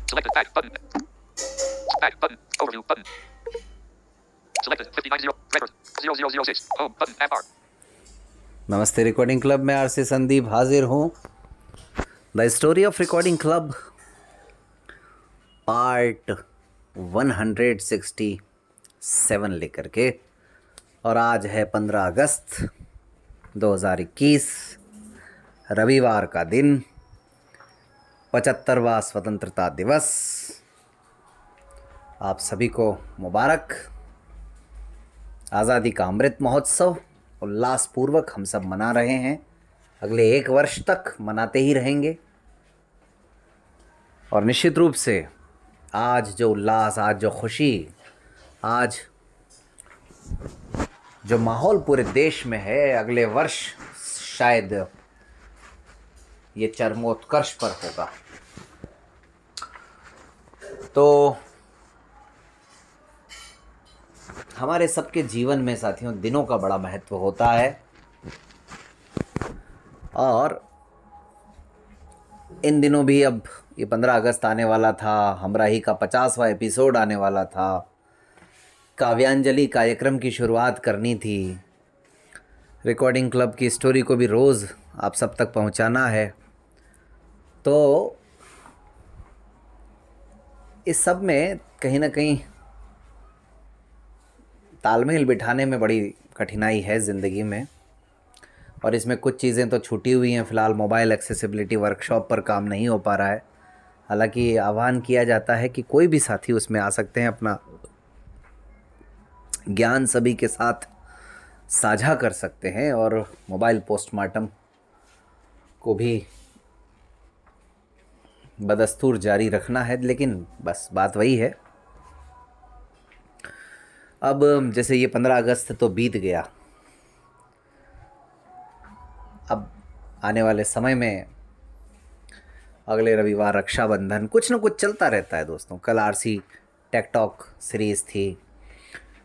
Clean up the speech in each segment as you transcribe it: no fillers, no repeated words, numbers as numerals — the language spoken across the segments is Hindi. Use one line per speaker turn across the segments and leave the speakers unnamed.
Selected back button. Back button. Overview button. Selected 590 record 0006 home button app bar.
नमस्ते रिकॉर्डिंग क्लब में आरसी संदीप हाजिर हूँ। The story of recording club part 167 लेकर के, और आज है 15 अगस्त 2021 रविवार का दिन, 75वां स्वतंत्रता दिवस। आप सभी को मुबारक। आज़ादी का अमृत महोत्सव उल्लासपूर्वक हम सब मना रहे हैं, अगले 1 वर्ष तक मनाते ही रहेंगे। और निश्चित रूप से आज जो उल्लास, आज जो खुशी, आज जो माहौल पूरे देश में है, अगले वर्ष शायद ये चरमोत्कर्ष पर होगा। तो हमारे सबके जीवन में साथियों दिनों का बड़ा महत्व होता है, और इन दिनों भी अब ये 15 अगस्त आने वाला था, हमराही का 50वां एपिसोड आने वाला था, काव्यांजलि कार्यक्रम की शुरुआत करनी थी, रिकॉर्डिंग क्लब की स्टोरी को भी रोज़ आप सब तक पहुंचाना है। तो इस सब में कहीं ना कहीं तालमेल बिठाने में बड़ी कठिनाई है ज़िंदगी में, और इसमें कुछ चीज़ें तो छूटी हुई हैं। फ़िलहाल मोबाइल एक्सेसिबिलिटी वर्कशॉप पर काम नहीं हो पा रहा है, हालांकि आह्वान किया जाता है कि कोई भी साथी उसमें आ सकते हैं, अपना ज्ञान सभी के साथ साझा कर सकते हैं, और मोबाइल पोस्टमार्टम को भी बदस्तूर जारी रखना है। लेकिन बस बात वही है, अब जैसे ये 15 अगस्त तो बीत गया, अब आने वाले समय में अगले रविवार रक्षाबंधन, कुछ ना कुछ चलता रहता है दोस्तों। कल आरसी टेक टॉक सीरीज़ थी,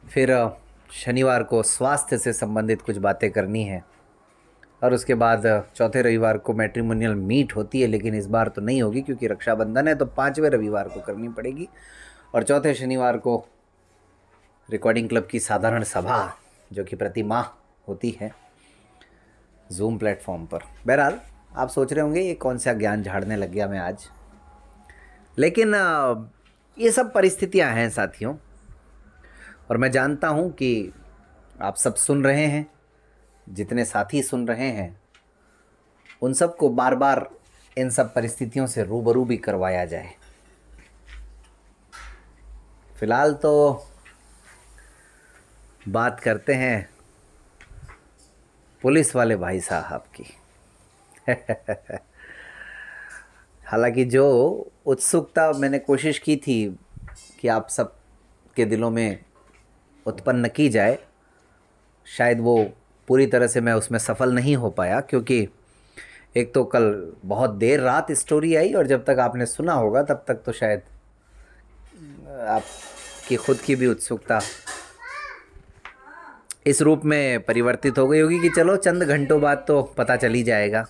फिर शनिवार को स्वास्थ्य से संबंधित कुछ बातें करनी है, और उसके बाद चौथे रविवार को मैट्रिमोनियल मीट होती है, लेकिन इस बार तो नहीं होगी क्योंकि रक्षाबंधन है, तो 5वें रविवार को करनी पड़ेगी। और चौथे शनिवार को रिकॉर्डिंग क्लब की साधारण सभा, जो कि प्रति माह होती है जूम प्लेटफॉर्म पर। बहरहाल आप सोच रहे होंगे ये कौन सा ज्ञान झाड़ने लग गया मैं आज, लेकिन ये सब परिस्थितियां हैं साथियों, और मैं जानता हूं कि आप सब सुन रहे हैं, जितने साथी सुन रहे हैं उन सब को बार बार इन सब परिस्थितियों से रूबरू भी करवाया जाए। फिलहाल तो बात करते हैं पुलिस वाले भाई साहब की। हालांकि जो उत्सुकता मैंने कोशिश की थी कि आप सब के दिलों में उत्पन्न की जाए, शायद वो पूरी तरह से मैं उसमें सफल नहीं हो पाया, क्योंकि एक तो कल बहुत देर रात स्टोरी आई, और जब तक आपने सुना होगा तब तक तो शायद आपकी खुद की भी उत्सुकता इस रूप में परिवर्तित हो गई होगी कि चलो चंद घंटों बाद तो पता चल ही जाएगा।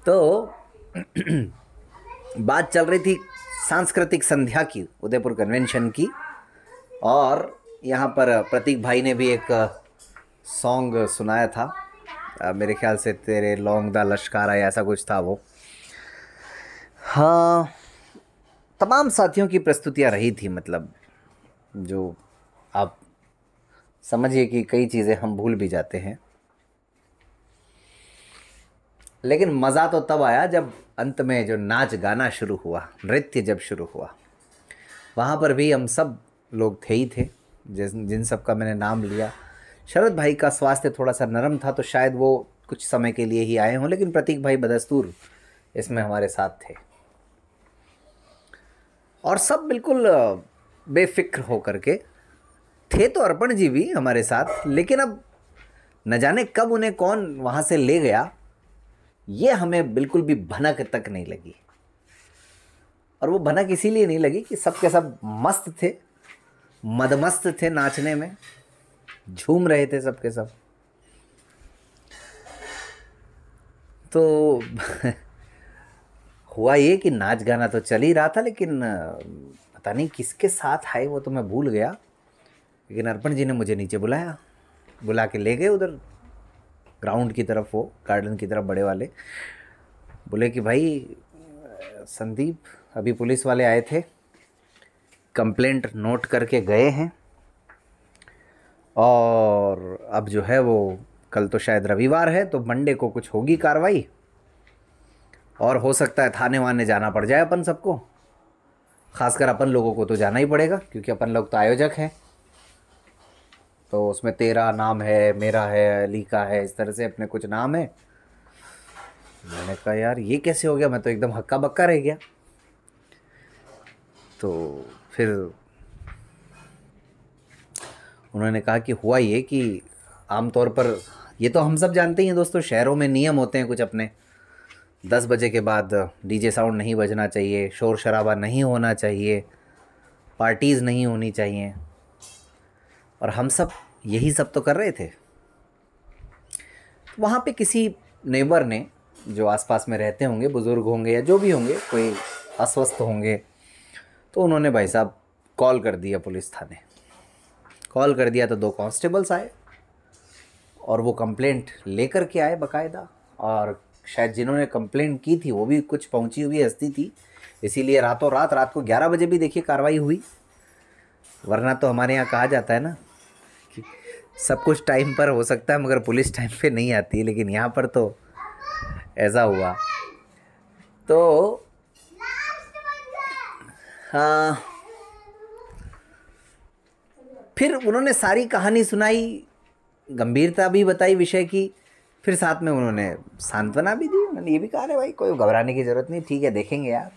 तो बात चल रही थी सांस्कृतिक संध्या की, उदयपुर कन्वेंशन की, और यहाँ पर प्रतीक भाई ने भी एक सॉन्ग सुनाया था, मेरे ख्याल से तेरे लौंग दा लश्कारा या ऐसा कुछ था वो। हाँ, तमाम साथियों की प्रस्तुतियाँ रही थी, मतलब जो आप समझिए कि कई चीज़ें हम भूल भी जाते हैं, लेकिन मज़ा तो तब आया जब अंत में जो नाच गाना शुरू हुआ, नृत्य जब शुरू हुआ, वहाँ पर भी हम सब लोग थे ही थे, जिन सब का मैंने नाम लिया। शरद भाई का स्वास्थ्य थोड़ा सा नरम था, तो शायद वो कुछ समय के लिए ही आए हों, लेकिन प्रतीक भाई बदस्तूर इसमें हमारे साथ थे, और सब बिल्कुल बेफिक्र हो करके थे। तो अर्पण जी भी हमारे साथ, लेकिन अब न जाने कब उन्हें कौन वहाँ से ले गया, ये हमें बिल्कुल भी भनक तक नहीं लगी। और वो भनक इसीलिए नहीं लगी कि सब के सब मस्त थे, मदमस्त थे, नाचने में झूम रहे थे सब के सब। तो हुआ ये कि नाच गाना तो चल ही रहा था, लेकिन पता नहीं किसके साथ आए वो तो मैं भूल गया। लेकिन अर्पण जी ने मुझे नीचे बुलाया, बुला के ले गए उधर ग्राउंड की तरफ, वो गार्डन की तरफ बड़े वाले। बोले कि भाई संदीप, अभी पुलिस वाले आए थे, कंप्लेंट नोट करके गए हैं, और अब जो है वो कल तो शायद रविवार है, तो मंडे को कुछ होगी कार्रवाई, और हो सकता है थाने वाने जाना पड़ जाए अपन सबको। खासकर अपन लोगों को तो जाना ही पड़ेगा, क्योंकि अपन लोग तो आयोजक हैं। तो उसमें तेरा नाम है, मेरा है, अली का है, इस तरह से अपने कुछ नाम है। मैंने कहा यार ये कैसे हो गया, मैं तो एकदम हक्का बक्का रह गया। तो फिर उन्होंने कहा कि हुआ ये कि आमतौर पर, ये तो हम सब जानते ही हैं दोस्तों, शहरों में नियम होते हैं कुछ अपने। 10 बजे के बाद डीजे साउंड नहीं बजना चाहिए, शोर शराबा नहीं होना चाहिए, पार्टीज़ नहीं होनी चाहिए, और हम सब यही सब तो कर रहे थे। वहाँ पे किसी नेबर ने, जो आसपास में रहते होंगे, बुज़ुर्ग होंगे या जो भी होंगे, कोई अस्वस्थ होंगे, तो उन्होंने भाई साहब कॉल कर दिया पुलिस थाने। कॉल कर दिया तो 2 कांस्टेबल्स आए और वो कंप्लेंट लेकर के आए बाकायदा। और शायद जिन्होंने कंप्लेंट की थी वो भी कुछ पहुंची हुई हस्ती थी, इसीलिए रातों रात को 11 बजे भी देखिए कार्रवाई हुई। वरना तो हमारे यहाँ कहा जाता है ना कि सब कुछ टाइम पर हो सकता है मगर पुलिस टाइम पे नहीं आती, लेकिन यहाँ पर तो ऐसा हुआ। तो हाँ, फिर उन्होंने सारी कहानी सुनाई, गंभीरता भी बताई विषय की, फिर साथ में उन्होंने सांत्वना भी दी। उन्होंने ये भी कहा, भाई कोई घबराने की ज़रूरत नहीं, ठीक है देखेंगे यार।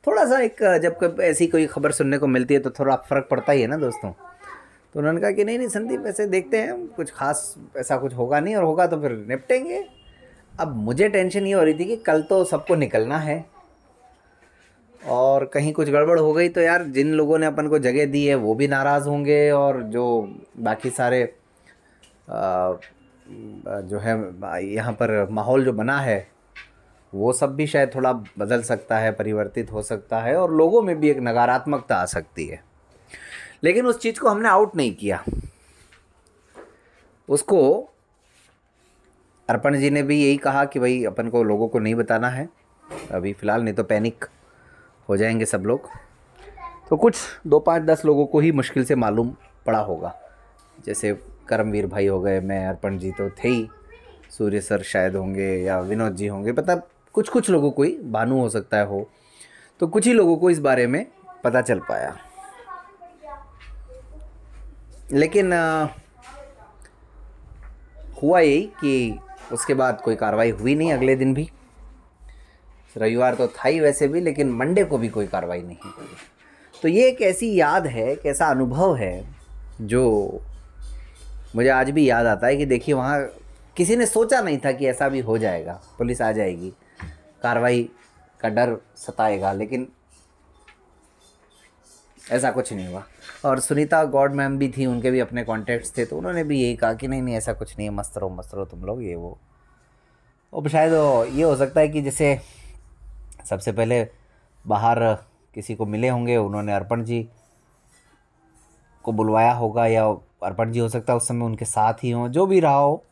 थोड़ा सा एक जब ऐसी कोई खबर सुनने को मिलती है तो थोड़ा फ़र्क पड़ता ही है ना दोस्तों। तो उन्होंने कहा कि नहीं संदीप, ऐसे देखते हैं, कुछ खास ऐसा कुछ होगा नहीं, और होगा तो फिर निपटेंगे। अब मुझे टेंशन ये हो रही थी कि कल तो सबको निकलना है, और कहीं कुछ गड़बड़ हो गई तो यार जिन लोगों ने अपन को जगह दी है वो भी नाराज़ होंगे, और जो बाकी सारे जो है यहाँ पर माहौल जो बना है वो सब भी शायद थोड़ा बदल सकता है, परिवर्तित हो सकता है, और लोगों में भी एक नकारात्मकता आ सकती है। लेकिन उस चीज़ को हमने आउट नहीं किया। उसको अर्पण जी ने भी यही कहा कि भाई अपन को लोगों को नहीं बताना है अभी फ़िलहाल, नहीं तो पैनिक हो जाएंगे सब लोग। तो कुछ 2, 5, 10 लोगों को ही मुश्किल से मालूम पड़ा होगा, जैसे करमवीर भाई हो गए, मैं, अर्पण जी तो थे ही, सूर्य सर शायद होंगे या विनोद जी होंगे, पता कुछ लोगों को ही, भानु हो सकता है हो, तो कुछ ही लोगों को इस बारे में पता चल पाया। लेकिन हुआ यही कि उसके बाद कोई कार्रवाई हुई नहीं। अगले दिन भी, रविवार तो था ही वैसे भी, लेकिन मंडे को भी कोई कार्रवाई नहीं हुई। तो ये एक ऐसी याद है, एक ऐसा अनुभव है जो मुझे आज भी याद आता है कि देखिए वहाँ किसी ने सोचा नहीं था कि ऐसा भी हो जाएगा, पुलिस आ जाएगी, कार्रवाई का डर सताएगा, लेकिन ऐसा कुछ नहीं हुआ। और सुनीता गॉड मैम भी थी, उनके भी अपने कॉन्टेक्ट्स थे, तो उन्होंने भी यही कहा कि नहीं ऐसा कुछ नहीं है, मस्त रहो तुम लोग, ये वो। और शायद ये हो सकता है कि जैसे सबसे पहले बाहर किसी को मिले होंगे, उन्होंने अर्पण जी को बुलवाया होगा, या अर्पण जी हो सकता है उस समय उनके साथ ही हों, जो भी रहा हो,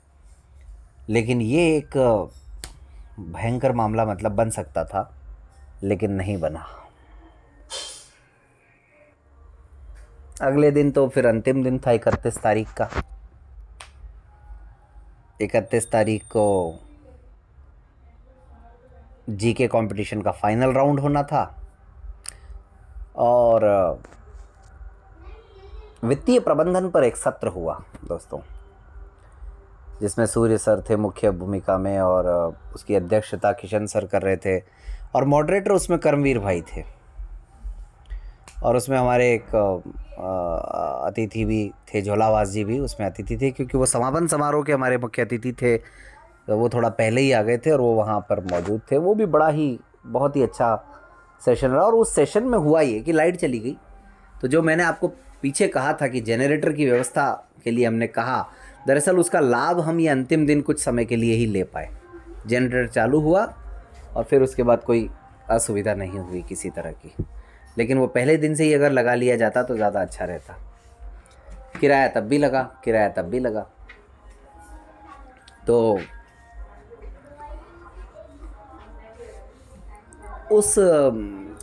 लेकिन ये एक भयंकर मामला मतलब बन सकता था, लेकिन नहीं बना। अगले दिन तो फिर अंतिम दिन था, 31 तारीख का। 31 तारीख को जीके कंपटीशन का फाइनल राउंड होना था, और वित्तीय प्रबंधन पर एक सत्र हुआ दोस्तों, जिसमें सूर्य सर थे मुख्य भूमिका में, और उसकी अध्यक्षता किशन सर कर रहे थे, और मॉडरेटर उसमें करमवीर भाई थे, और उसमें हमारे एक अतिथि भी थे, झोलावास जी भी उसमें अतिथि थे, क्योंकि वो समापन समारोह के हमारे मुख्य अतिथि थे, तो वो थोड़ा पहले ही आ गए थे और वो वहाँ पर मौजूद थे। वो भी बहुत ही अच्छा सेशन रहा। और उस सेशन में हुआ ये कि लाइट चली गई, तो जो मैंने आपको पीछे कहा था कि जनरेटर की व्यवस्था के लिए हमने कहा, दरअसल उसका लाभ हम ये अंतिम दिन कुछ समय के लिए ही ले पाए। जनरेटर चालू हुआ और फिर उसके बाद कोई असुविधा नहीं हुई किसी तरह की, लेकिन वो पहले दिन से ही अगर लगा लिया जाता तो ज़्यादा अच्छा रहता। किराया तब भी लगा, किराया तब भी लगा। तो उस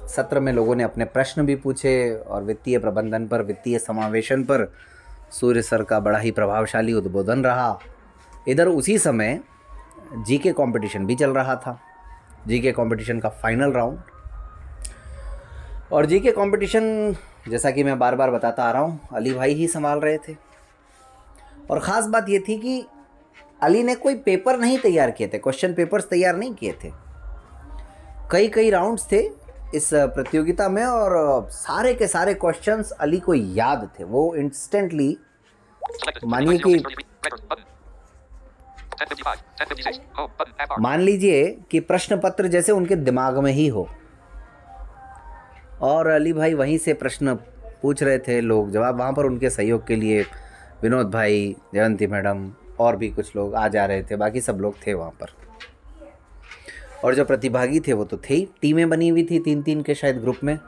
सत्र में लोगों ने अपने प्रश्न भी पूछे और वित्तीय प्रबंधन पर, वित्तीय समावेशन पर सूर्य सर का बड़ा ही प्रभावशाली उद्बोधन रहा। इधर उसी समय जीके कंपटीशन भी चल रहा था, जीके कंपटीशन का फाइनल राउंड। और जीके कंपटीशन जैसा कि मैं बार बार बताता आ रहा हूँ, अली भाई ही संभाल रहे थे। और ख़ास बात ये थी कि अली ने कोई पेपर नहीं तैयार किए थे, क्वेश्चन पेपर्स तैयार नहीं किए थे। कई राउंड्स थे इस प्रतियोगिता में और सारे के सारे क्वेश्चंस अली को याद थे। वो इंस्टेंटली, मान लीजिए कि प्रश्न पत्र जैसे उनके दिमाग में ही हो, और अली भाई वहीं से प्रश्न पूछ रहे थे, लोग जवाब, वहाँ पर उनके सहयोग के लिए विनोद भाई, जयंती मैडम और भी कुछ लोग आ जा रहे थे, बाकी सब लोग थे वहाँ पर। और जो प्रतिभागी थे वो तो थे ही, टीमें बनी हुई थी 3-3 के शायद ग्रुप में।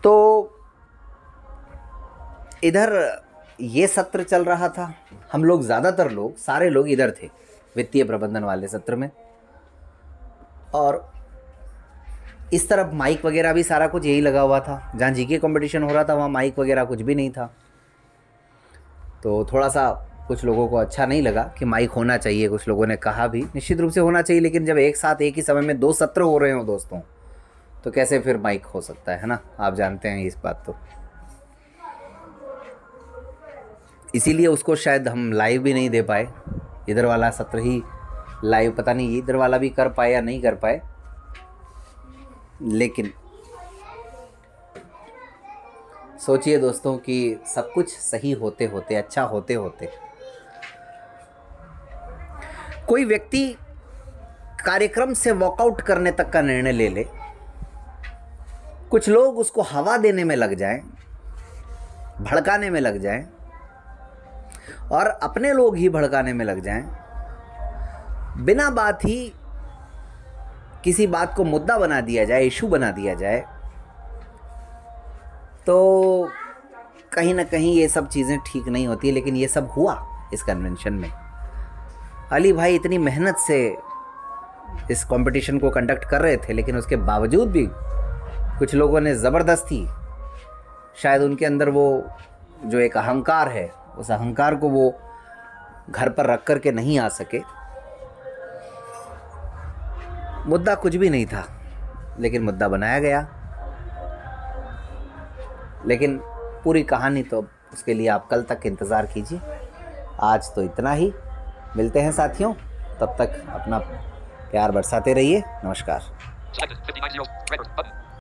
तो इधर ये सत्र चल रहा था, हम लोग ज़्यादातर लोग, सारे लोग इधर थे वित्तीय प्रबंधन वाले सत्र में। और इस तरफ माइक वगैरह भी सारा कुछ यही लगा हुआ था। जहाँ जीके कंपटीशन हो रहा था वहाँ माइक वगैरह कुछ भी नहीं था। तो थोड़ा सा कुछ लोगों को अच्छा नहीं लगा कि माइक होना चाहिए, कुछ लोगों ने कहा भी निश्चित रूप से होना चाहिए, लेकिन जब एक साथ एक ही समय में 2 सत्र हो रहे हो दोस्तों, तो कैसे फिर माइक हो सकता है ना, आप जानते हैं इस बात। तो इसीलिए उसको शायद हम लाइव भी नहीं दे पाए, इधर वाला सत्र ही लाइव, पता नहीं इधर वाला भी कर पाए या नहीं कर पाए। लेकिन सोचिए दोस्तों कि सब कुछ सही होते होते, अच्छा होते होते, कोई व्यक्ति कार्यक्रम से वॉकआउट करने तक का निर्णय ले ले, कुछ लोग उसको हवा देने में लग जाएं, भड़काने में लग जाएं, और अपने लोग ही भड़काने में लग जाएं, बिना बात ही किसी बात को मुद्दा बना दिया जाए, इशू बना दिया जाए, तो कहीं ना कहीं ये सब चीज़ें ठीक नहीं होती। लेकिन ये सब हुआ इस कन्वेंशन में। अली भाई इतनी मेहनत से इस कंपटीशन को कंडक्ट कर रहे थे, लेकिन उसके बावजूद भी कुछ लोगों ने ज़बरदस्ती, शायद उनके अंदर वो जो एक अहंकार है, उस अहंकार को वो घर पर रख कर के नहीं आ सके। मुद्दा कुछ भी नहीं था, लेकिन मुद्दा बनाया गया। लेकिन पूरी कहानी तो उसके लिए आप कल तक इंतज़ार कीजिए। आज तो इतना ही, मिलते हैं साथियों, तब तक अपना प्यार बरसाते रहिए। नमस्कार।